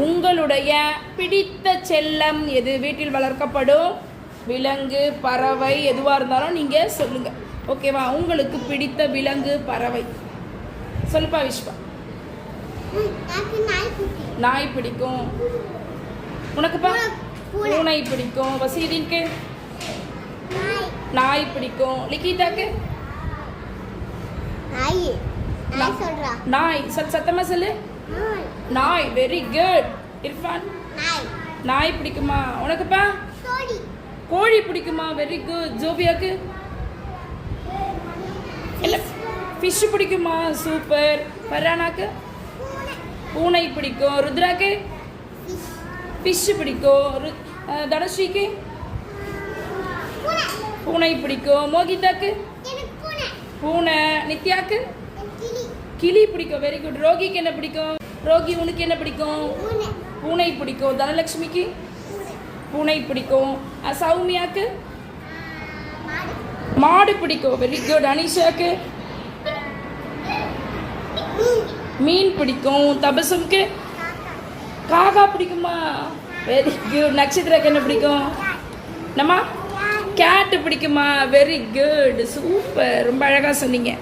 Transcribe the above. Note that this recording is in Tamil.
உங்களுடைய பிடித்த செல்லம் எது? வீட்டில் வளர்க்கப்படும் விலங்கு, பறவை, எதுவாக இருந்தாலும் நீங்கள் சொல்லுங்கள். ஓகேவா? உங்களுக்கு பிடித்த விலங்கு, பறவை சொல்லுப்பா விஷ்வா. நாய் பிடிக்கும். உனக்குப்பா? பூனை பிடிக்கும். வசீதின்க்கு நாய் பிடிக்கும். லிகிதாக்கு நாய். சத்தமா சொல்லு. நாய். Very good. இர்ஃபான் நாய் பிடிக்குமா? உனக்குப்பா? கோழி பிடிக்குமா? Very good. ஜோபியாக்கு இல்ல ஃபிஷ் பிடிக்குமா? சூப்பர். ஃபர்ரானாக்கு பூனை பிடிக்கும். ருத்ராக்கு ஃபிஷ் பிடிக்கும். தனுஸ்ரீக்கு பூனை பிடிக்கும். மோகிதாக்கு பூனை. நித்யாக்கு கிளி பிடிக்கும். Very good. ரோகிக்கு என்ன பிடிக்கும்? ரோகி உனக்கு என்ன பிடிக்கும்? பூனை பிடிக்கும். தனலட்சுமிக்கு பூனை பிடிக்கும். சௌமியாக்கு மாடு பிடிக்கும். Very good. அனிஷாக்கு மீன் பிடிக்கும். தபசும்க்கு காக்கா பிடிக்குமா? Very good. நட்சத்திரக்கு என்ன பிடிக்கும்? நம்ம கேட்டு பிடிக்குமா? Very good. சூப்பர். ரொம்ப அழகாக சொன்னீங்க.